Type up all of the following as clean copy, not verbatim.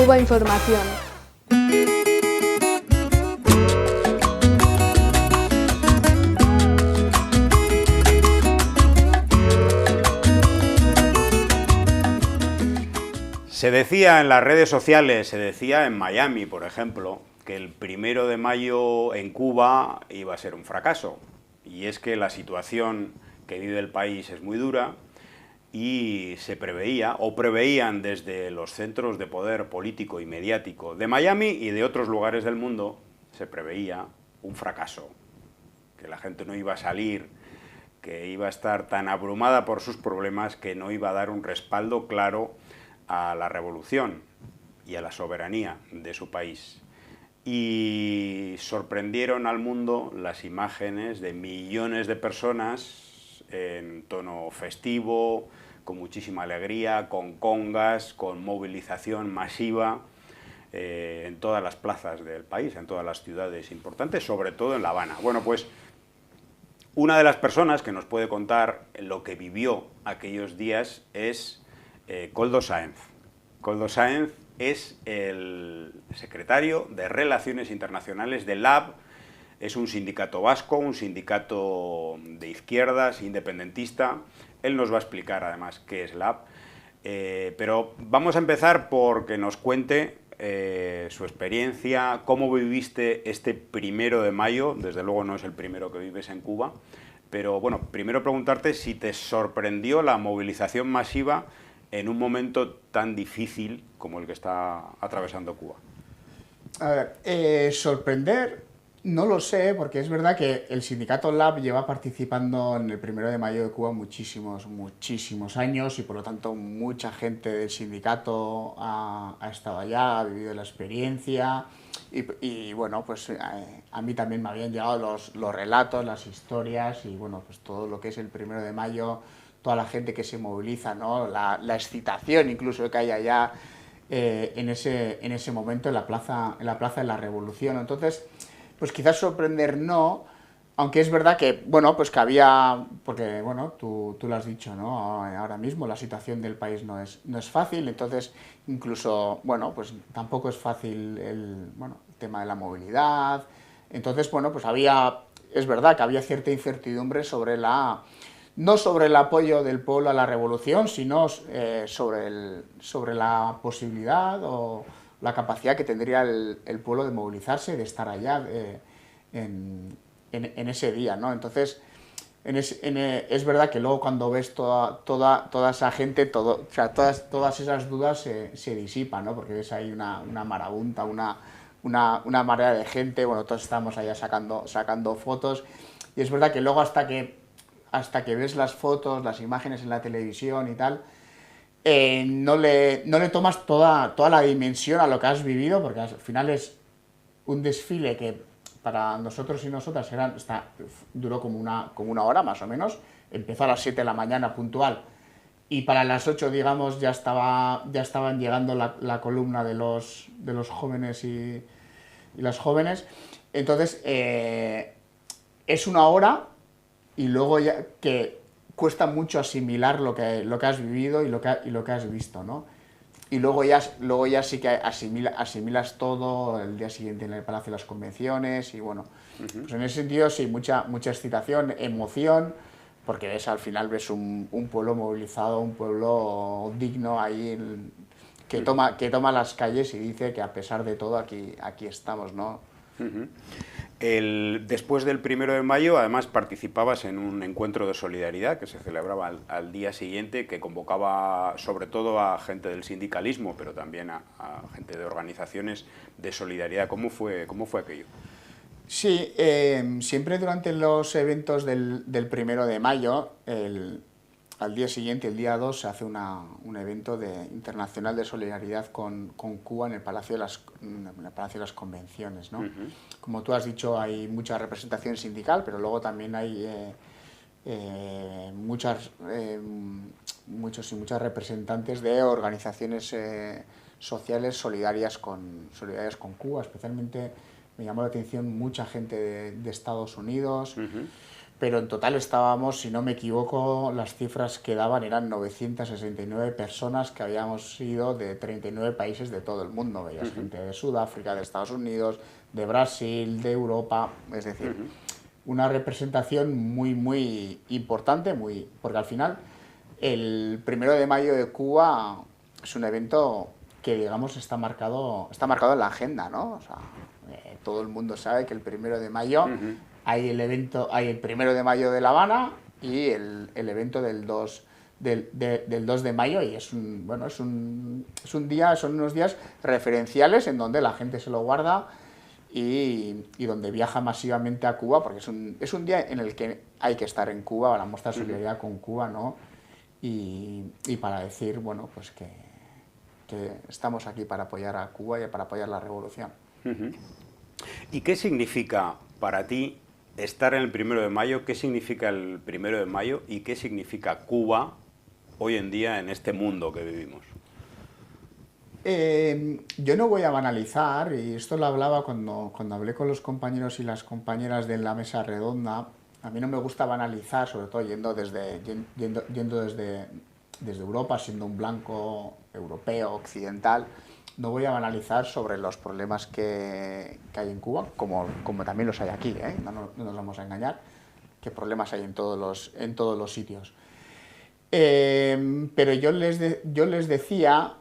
Cuba Información. Se decía en las redes sociales, se decía en Miami, por ejemplo, que el 1 de mayo en Cuba iba a ser un fracaso. Y es que la situación que vive el país es muy dura y se preveía, o preveían desde los centros de poder político y mediático de Miami y de otros lugares del mundo, se preveía un fracaso, que la gente no iba a salir, que iba a estar tan abrumada por sus problemas que no iba a dar un respaldo claro a la revolución y a la soberanía de su país. Y sorprendieron al mundo las imágenes de millones de personas en tono festivo, con muchísima alegría, con congas, con movilización masiva en todas las plazas del país, en todas las ciudades importantes, sobre todo en La Habana. Bueno, pues una de las personas que nos puede contar lo que vivió aquellos días es Koldo Sáenz. Koldo Sáenz es el secretario de Relaciones Internacionales de LAB, es un sindicato vasco, un sindicato de izquierdas, independentista. Él nos va a explicar además qué es LAB, pero vamos a empezar por que nos cuente su experiencia, cómo viviste este 1 de mayo, desde luego no es el primero que vives en Cuba, pero bueno, primero preguntarte si te sorprendió la movilización masiva en un momento tan difícil como el que está atravesando Cuba. A ver, sorprender, no lo sé, porque es verdad que el sindicato LAB lleva participando en el 1 de mayo de Cuba muchísimos años y por lo tanto mucha gente del sindicato ha estado allá, ha vivido la experiencia y bueno, pues a mí también me habían llegado los relatos, las historias y bueno, pues todo lo que es el 1 de mayo, toda la gente que se moviliza, ¿no? La excitación incluso que hay allá en ese momento en la plaza de la Revolución. Entonces, pues quizás sorprender no, aunque es verdad que, bueno, pues que había, porque, bueno, tú lo has dicho, ¿no? Ahora mismo la situación del país no es fácil, entonces incluso, bueno, pues tampoco es fácil el tema de la movilidad. Entonces, bueno, pues es verdad que había cierta incertidumbre no sobre el apoyo del pueblo a la revolución, sino sobre la posibilidad o la capacidad que tendría el pueblo de movilizarse, de estar allá en ese día, ¿no? Entonces, es verdad que luego cuando ves toda esa gente, o sea, todas esas dudas se disipan, ¿no? Porque ves ahí una marabunta, una marea de gente, bueno, todos estamos allá sacando fotos, y es verdad que luego hasta que ves las fotos, las imágenes en la televisión y tal, no le tomas toda la dimensión a lo que has vivido, porque al final es un desfile que para nosotros y nosotras duró como una hora más o menos, empezó a las 7 de la mañana puntual, y para las 8, digamos, ya estaban llegando la columna de los jóvenes y las jóvenes. Entonces, es una hora y luego ya que cuesta mucho asimilar lo que has vivido y lo que has visto, ¿no? Y luego ya sí que asimilas todo el día siguiente en el Palacio de las Convenciones y bueno, pues en ese sentido sí, mucha excitación, emoción, porque al final ves un pueblo movilizado, un pueblo digno ahí que toma las calles y dice que a pesar de todo aquí estamos, ¿no? Después del 1 de mayo, además, participabas en un encuentro de solidaridad que se celebraba al día siguiente, que convocaba sobre todo a gente del sindicalismo, pero también a gente de organizaciones de solidaridad. ¿Cómo fue aquello? Sí, siempre durante los eventos del 1 de mayo, al día siguiente, el día 2, se hace un evento internacional de solidaridad con Cuba en el Palacio de las Convenciones, ¿no? Como tú has dicho, hay mucha representación sindical, pero luego también hay muchos y muchas representantes de organizaciones sociales solidarias con Cuba. Especialmente me llamó la atención mucha gente de Estados Unidos, pero en total estábamos, si no me equivoco, las cifras que daban eran 969 personas que habíamos ido de 39 países de todo el mundo. Veías gente de Sudáfrica, de Estados Unidos, de Brasil, de Europa, es decir, una representación muy, muy importante, porque al final el 1 de mayo de Cuba es un evento que, digamos, está marcado en la agenda, ¿no? O sea, todo el mundo sabe que el 1 de mayo hay el evento, hay el 1 de mayo de La Habana y el evento del 2 de mayo, y es un, bueno, es un día, son unos días referenciales en donde la gente se lo guarda y donde viaja masivamente a Cuba, porque es un día en el que hay que estar en Cuba para mostrar solidaridad con Cuba, ¿no? Y para decir, bueno, pues que estamos aquí para apoyar a Cuba y para apoyar la revolución. ¿Y qué significa para ti estar en el 1 de mayo? ¿Qué significa el 1 de mayo y qué significa Cuba hoy en día en este mundo que vivimos? Yo no voy a banalizar, y esto lo hablaba cuando hablé con los compañeros y las compañeras de la mesa redonda. A mí no me gusta banalizar, sobre todo yendo desde Europa, siendo un blanco europeo, occidental. No voy a banalizar sobre los problemas que hay en Cuba, como también los hay aquí, ¿eh? No nos vamos a engañar, que problemas hay en todos los sitios. Pero yo les decía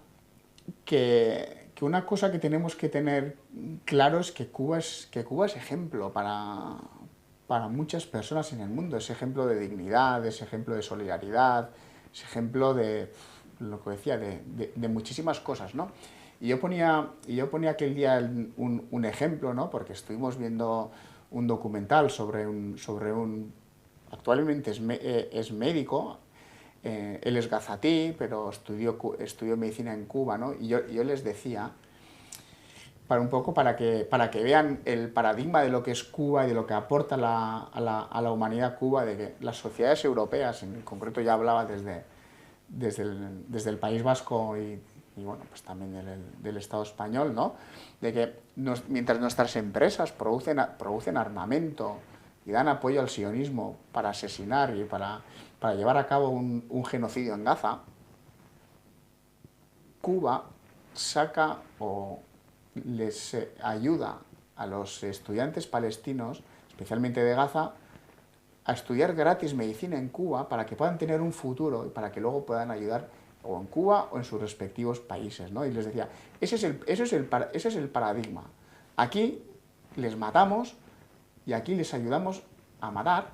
que una cosa que tenemos que tener claro es que Cuba es ejemplo para muchas personas en el mundo. Es ejemplo de dignidad, es ejemplo de solidaridad, es ejemplo de lo que decía, de muchísimas cosas, ¿no? Y yo ponía aquel día un ejemplo, ¿no? Porque estuvimos viendo un documental sobre un actualmente es médico. Él es gazatí, pero estudió medicina en Cuba, ¿no? Y yo les decía, para que vean el paradigma de lo que es Cuba y de lo que aporta a la humanidad Cuba, de que las sociedades europeas, en concreto ya hablaba desde el País Vasco y bueno, pues también del Estado español, ¿no? De que mientras nuestras empresas producen armamento y dan apoyo al sionismo para asesinar y para llevar a cabo un genocidio en Gaza, Cuba saca o les ayuda a los estudiantes palestinos, especialmente de Gaza, a estudiar gratis medicina en Cuba para que puedan tener un futuro y para que luego puedan ayudar o en Cuba o en sus respectivos países, ¿no? Y les decía, ese es el paradigma. Aquí les matamos y aquí les ayudamos a matar,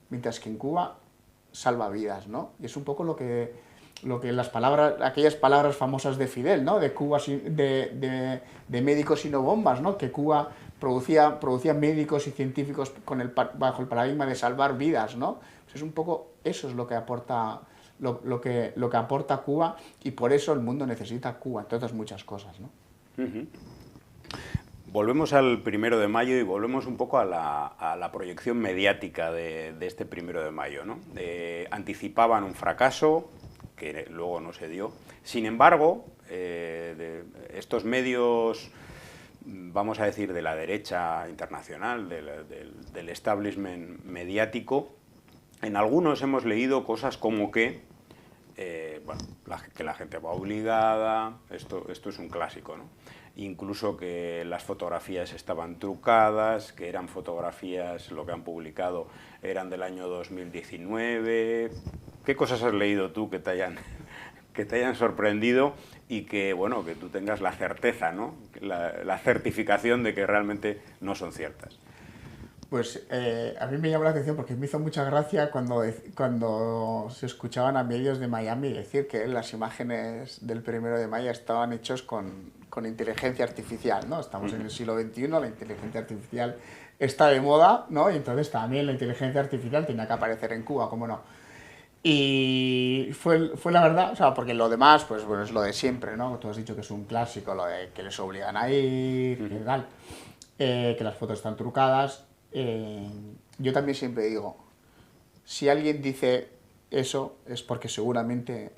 mientras que en Cuba salva vidas, ¿no? Y es un poco lo que aquellas palabras famosas de Fidel, ¿no? De Cuba, de médicos y no bombas, ¿no? Que Cuba producía médicos y científicos bajo el paradigma de salvar vidas, ¿no? Pues es un poco eso es lo que aporta lo que aporta Cuba, y por eso el mundo necesita Cuba, entre otras muchas cosas, ¿no? Volvemos al 1 de mayo y volvemos un poco a la proyección mediática de este 1 de mayo, ¿no? Anticipaban un fracaso que luego no se dio. Sin embargo, estos medios, vamos a decir, de la derecha internacional, del establishment mediático, en algunos hemos leído cosas como que, bueno, que la gente va obligada, esto es un clásico, ¿no? Incluso que las fotografías estaban trucadas, que eran fotografías, lo que han publicado, eran del año 2019. ¿Qué cosas has leído tú que te hayan sorprendido y que, bueno, que tú tengas la certeza, ¿no? La certificación de que realmente no son ciertas? Pues a mí me llamó la atención porque me hizo mucha gracia cuando se escuchaban a medios de Miami decir que las imágenes del 1 de mayo estaban hechos con inteligencia artificial, ¿no? Estamos en el siglo XXI, la inteligencia artificial está de moda, ¿no? Y entonces también la inteligencia artificial tenía que aparecer en Cuba, ¿cómo no? Y fue la verdad, o sea, porque lo demás, pues bueno, es lo de siempre, ¿no? Tú has dicho que es un clásico, lo de que les obligan a ir, que tal, que las fotos están trucadas. Yo también siempre digo, si alguien dice eso es porque seguramente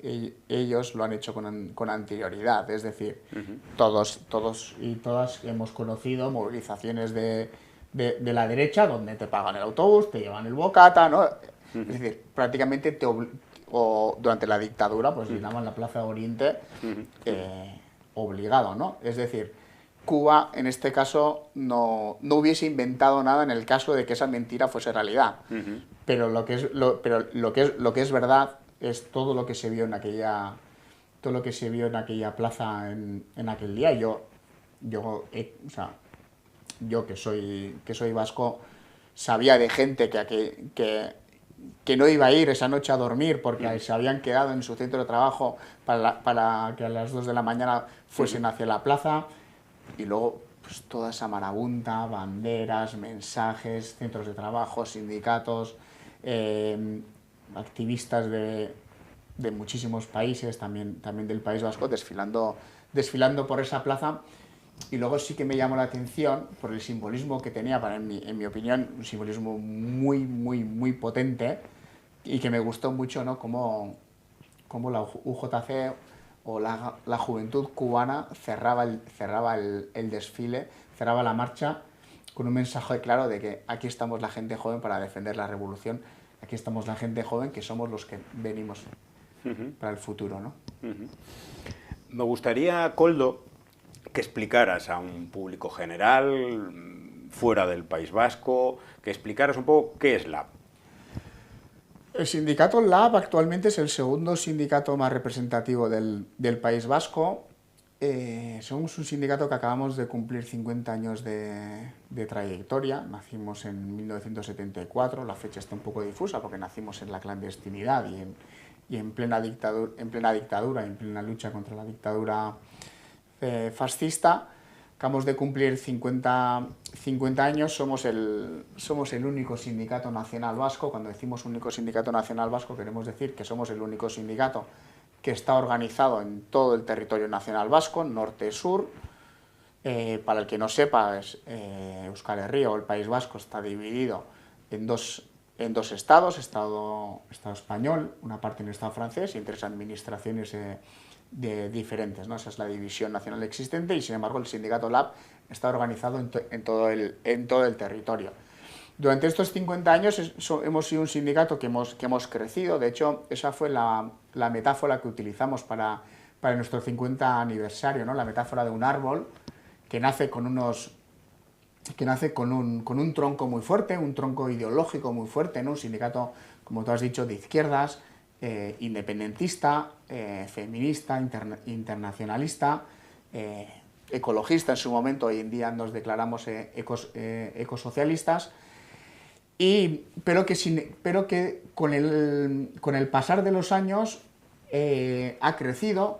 ellos lo han hecho con anterioridad, es decir, todos y todas hemos conocido movilizaciones de de la derecha, donde te pagan el autobús, te llevan el bocata, ¿no? Es decir, prácticamente o durante la dictadura, pues llenaban la Plaza de Oriente obligado, ¿no? Es decir, Cuba, en este caso, no hubiese inventado nada en el caso de que esa mentira fuese realidad. Pero lo que es verdad es todo lo que se vio en aquella plaza en aquel día. Yo que soy vasco, sabía de gente que no iba a ir esa noche a dormir porque se habían quedado en su centro de trabajo para que a las 2 de la mañana fuesen hacia la plaza, y luego pues toda esa marabunta, banderas, mensajes, centros de trabajo, sindicatos, activistas de muchísimos países, también del País Vasco, desfilando por esa plaza. Y luego sí que me llamó la atención por el simbolismo que tenía, en mi opinión, un simbolismo muy, muy, muy potente, y que me gustó mucho, ¿no? Como la UJC o la juventud cubana cerraba el desfile, cerraba la marcha con un mensaje claro de que aquí estamos la gente joven para defender la revolución, aquí estamos la gente joven que somos los que venimos para el futuro, ¿no? Me gustaría, Koldo, que explicaras a un público general, fuera del País Vasco, que explicaras un poco qué es LAB. El sindicato LAB actualmente es el segundo sindicato más representativo del País Vasco. Somos un sindicato que acabamos de cumplir 50 años de trayectoria. Nacimos en 1974, la fecha está un poco difusa porque nacimos en la clandestinidad y en plena dictadura, en plena lucha contra la dictadura fascista. Acabamos de cumplir 50 años, somos el único sindicato nacional vasco. Cuando decimos único sindicato nacional vasco, queremos decir que somos el único sindicato que está organizado en todo el territorio nacional vasco, norte-sur. Para el que no sepa, Euskal Herria o el País Vasco está dividido en dos estados, estado español, una parte en el estado francés, y en 3 administraciones diferentes, ¿no? Esa es la división nacional existente, y sin embargo el sindicato LAB está organizado en todo el territorio. Durante estos 50 años hemos sido un sindicato que hemos crecido. De hecho, esa fue la metáfora que utilizamos para nuestro 50 aniversario, ¿no? La metáfora de un árbol que nace con un tronco muy fuerte, un tronco ideológico muy fuerte, ¿no? Un sindicato, como tú has dicho, de izquierdas, independentista, feminista, internacionalista, ecologista en su momento. Hoy en día nos declaramos ecosocialistas, pero que con el pasar de los años ha crecido,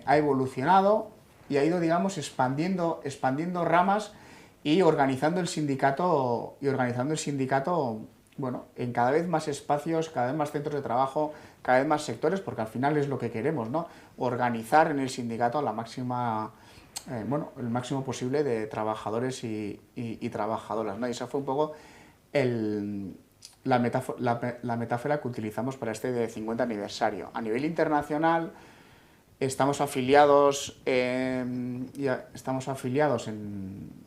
ha evolucionado y ha ido, digamos, expandiendo ramas y organizando el sindicato, bueno, en cada vez más espacios, cada vez más centros de trabajo, cada vez más sectores, porque al final es lo que queremos, ¿no? Organizar en el sindicato la máxima, el máximo posible de trabajadores y trabajadoras, ¿no? Y esa fue un poco la metáfora que utilizamos para este 50 aniversario. A nivel internacional estamos afiliados en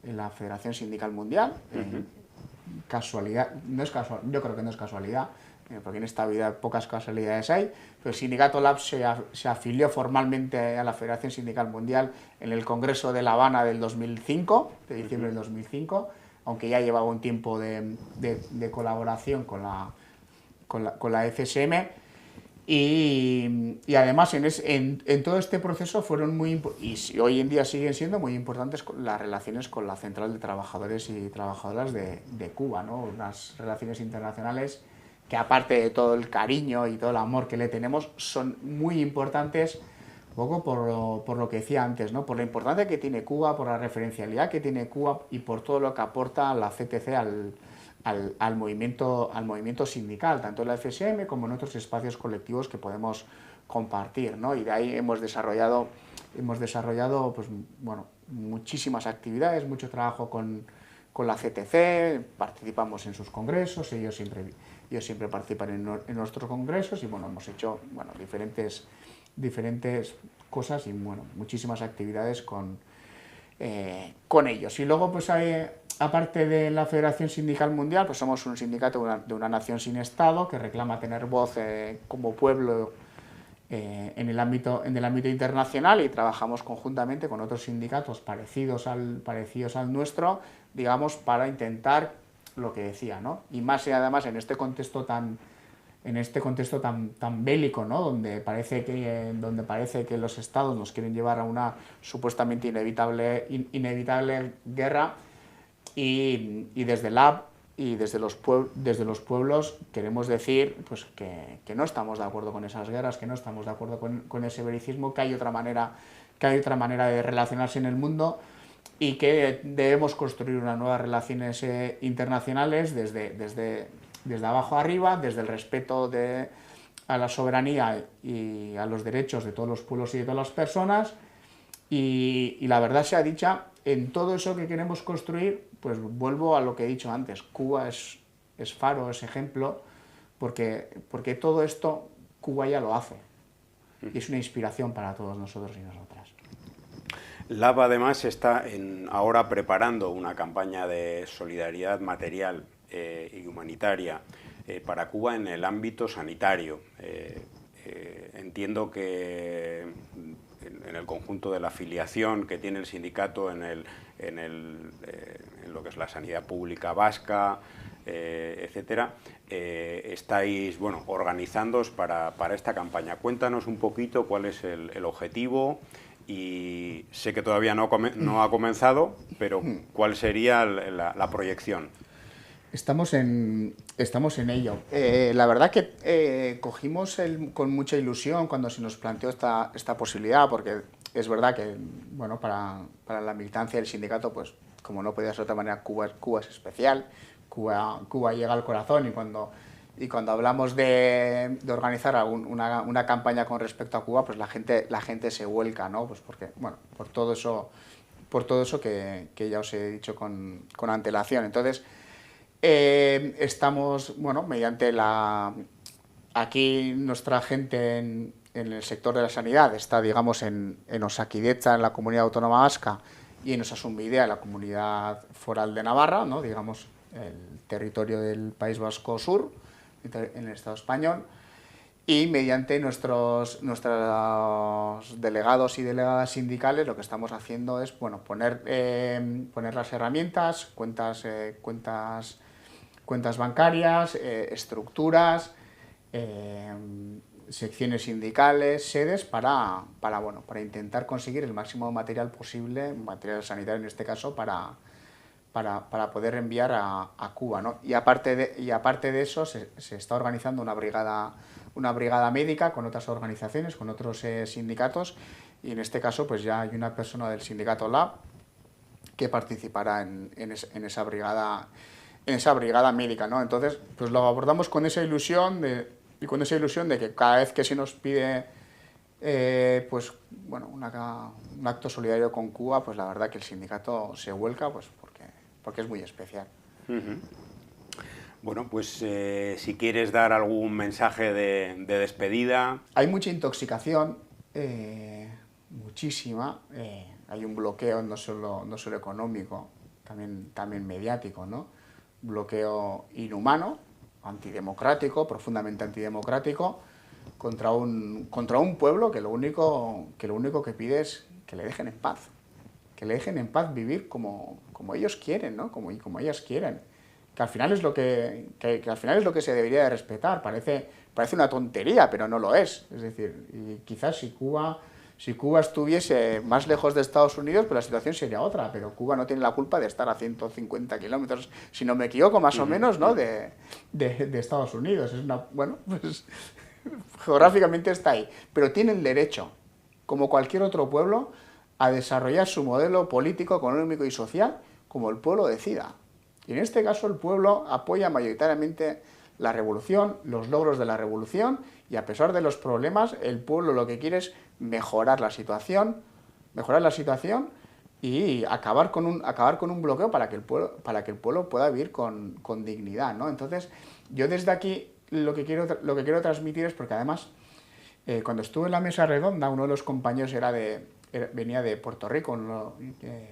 la Federación Sindical Mundial. Casualidad, no es casual, yo creo que no es casualidad, porque en esta vida pocas casualidades hay, pero el sindicato LAB se afilió formalmente a la Federación Sindical Mundial en el Congreso de La Habana del 2005, de diciembre del 2005, aunque ya llevaba un tiempo de colaboración con la FSM. Y además en todo este proceso fueron y hoy en día siguen siendo muy importantes las relaciones con la Central de Trabajadores y Trabajadoras de Cuba, ¿no? Unas relaciones internacionales que, aparte de todo el cariño y todo el amor que le tenemos, son muy importantes, un poco por lo que decía antes, ¿no? Por la importancia que tiene Cuba, por la referencialidad que tiene Cuba y por todo lo que aporta la CTC al movimiento sindical, tanto en la FSM como en otros espacios colectivos que podemos compartir, ¿no? Y de ahí hemos desarrollado pues, bueno, muchísimas actividades, mucho trabajo con la CTC, participamos en sus congresos, ellos siempre participan en nuestros congresos, y bueno, hemos hecho, bueno, diferentes cosas y, bueno, muchísimas actividades con ellos. Y luego pues aparte de la Federación Sindical Mundial, pues somos un sindicato de una nación sin Estado que reclama tener voz como pueblo en el ámbito internacional, y trabajamos conjuntamente con otros sindicatos parecidos al nuestro, digamos, para intentar lo que decía, ¿no? Y más y además en este contexto tan bélico, ¿no? Donde parece que los estados nos quieren llevar a una supuestamente inevitable guerra, y desde LAB y desde los pueblos queremos decir, pues, que no estamos de acuerdo con esas guerras, que no estamos de acuerdo con ese belicismo, que hay otra manera de relacionarse en el mundo, y que debemos construir unas nuevas relaciones internacionales desde abajo arriba, desde el respeto a la soberanía y a los derechos de todos los pueblos y de todas las personas. Y la verdad sea dicha, en todo eso que queremos construir, pues vuelvo a lo que he dicho antes: Cuba es faro, es ejemplo, porque todo esto Cuba ya lo hace, y es una inspiración para todos nosotros y nosotras. LAB además está ahora preparando una campaña de solidaridad material y humanitaria para Cuba en el ámbito sanitario. Entiendo que en el conjunto de la afiliación que tiene el sindicato en lo que es la sanidad pública vasca, etcétera, estáis, bueno, organizándoos para esta campaña. Cuéntanos un poquito cuál es el objetivo, y sé que todavía no ha comenzado, pero ¿cuál sería la proyección? Estamos en ello. La verdad que cogimos con mucha ilusión cuando se nos planteó esta posibilidad, porque es verdad que, bueno, para la militancia del sindicato, pues como no podía ser de otra manera, Cuba es especial. Cuba llega al corazón, y cuando hablamos de organizar una campaña con respecto a Cuba, pues la gente se vuelca, ¿no? Pues porque, bueno, por todo eso que ya os he dicho con antelación. Entonces, estamos, bueno, mediante aquí nuestra gente en el sector de la sanidad está, digamos, en Osakidetza, en la Comunidad Autónoma Vasca, y en Osasun Bidea, en la Comunidad Foral de Navarra, ¿no? Digamos, el territorio del País Vasco Sur, en el Estado español, y mediante nuestros delegados y delegadas sindicales lo que estamos haciendo es, bueno, poner las herramientas, cuentas bancarias, estructuras, secciones sindicales, sedes para intentar conseguir el máximo de material posible, material sanitario en este caso, para poder enviar a Cuba, ¿no? Y aparte de eso se está organizando una brigada médica con otras organizaciones, con otros sindicatos, y en este caso pues ya hay una persona del sindicato LAB que participará en esa brigada médica, ¿no? Entonces, pues lo abordamos con esa ilusión de que cada vez que se nos pide pues bueno, un acto solidario con Cuba, pues la verdad que el sindicato se vuelca, pues porque es muy especial. Bueno, pues si quieres dar algún mensaje de despedida. Hay mucha intoxicación, muchísima. Hay un bloqueo no solo económico, también mediático, ¿no? Bloqueo inhumano, antidemocrático, profundamente antidemocrático, contra un pueblo que lo único que pide es que le dejen en paz. Que le dejen en paz vivir como ellos quieren, ¿no? Como ellas quieren. Que al final es lo que se debería de respetar. Parece una tontería, pero no lo es. Es decir, y quizás si Cuba estuviese más lejos de Estados Unidos, pues la situación sería otra, pero Cuba no tiene la culpa de estar a 150 kilómetros, si no me equivoco, más o menos, ¿no? de Estados Unidos. Bueno, pues geográficamente está ahí, pero tiene el derecho, como cualquier otro pueblo, a desarrollar su modelo político, económico y social como el pueblo decida. Y en este caso el pueblo apoya mayoritariamente la revolución, los logros de la revolución, y a pesar de los problemas, el pueblo lo que quiere es mejorar la situación y acabar con un bloqueo para que el pueblo pueda vivir con dignidad, ¿no? Entonces, yo desde aquí lo que quiero transmitir es, porque además, cuando estuve en la mesa redonda, uno de los compañeros venía de Puerto Rico, uno de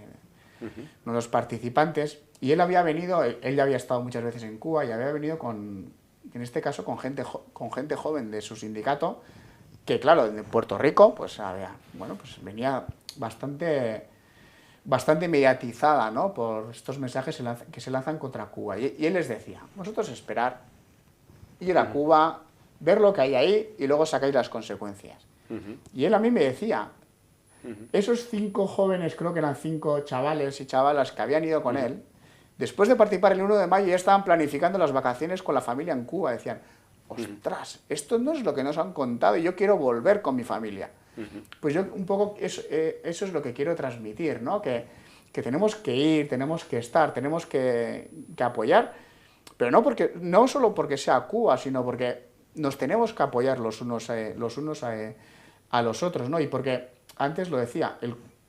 los participantes, Y él había venido, él ya había estado muchas veces en Cuba y había venido en este caso con con gente joven de su sindicato, que claro, de Puerto Rico, pues había, bueno, pues venía bastante mediatizada, ¿no? Por estos mensajes que se lanzan contra Cuba. Y él les decía, vosotros esperar, ir a Cuba, ver lo que hay ahí y luego sacáis las consecuencias. Y él a mí me decía, esos 5 jóvenes, creo que eran 5 chavales y chavalas que habían ido con él, después de participar el 1 de mayo ya estaban planificando las vacaciones con la familia en Cuba. Decían, ostras, esto no es lo que nos han contado y yo quiero volver con mi familia. Pues yo un poco eso es lo que quiero transmitir, ¿no? Que tenemos que ir, tenemos que estar, tenemos que apoyar, pero no solo porque sea Cuba, sino porque nos tenemos que apoyar los unos a los otros, ¿no? Y porque, antes lo decía,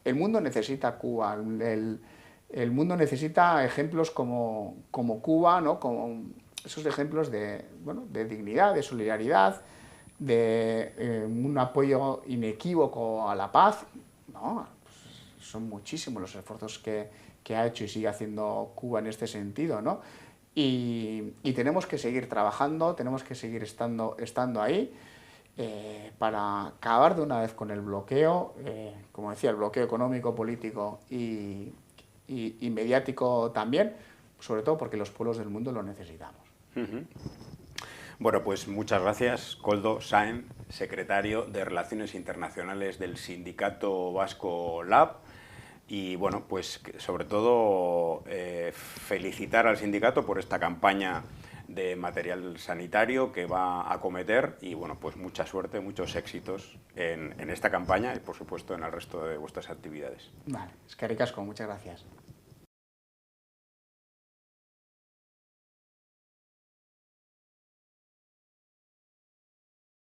el mundo necesita Cuba, el mundo necesita ejemplos como Cuba, ¿no? Como esos ejemplos bueno, de dignidad, de solidaridad, de un apoyo inequívoco a la paz, ¿no? Pues son muchísimos los esfuerzos que ha hecho y sigue haciendo Cuba en este sentido, ¿no? Y tenemos que seguir trabajando, tenemos que seguir estando ahí para acabar de una vez con el bloqueo, como decía, el bloqueo económico, político y mediático también, sobre todo porque los pueblos del mundo lo necesitamos. Bueno, pues muchas gracias, Koldo Sáenz, secretario de Relaciones Internacionales del Sindicato Vasco Lab. Y bueno, pues sobre todo felicitar al sindicato por esta campaña de material sanitario que va a acometer y bueno, pues mucha suerte, muchos éxitos en esta campaña y por supuesto en el resto de vuestras actividades. Vale, eskerrik asko, muchas gracias.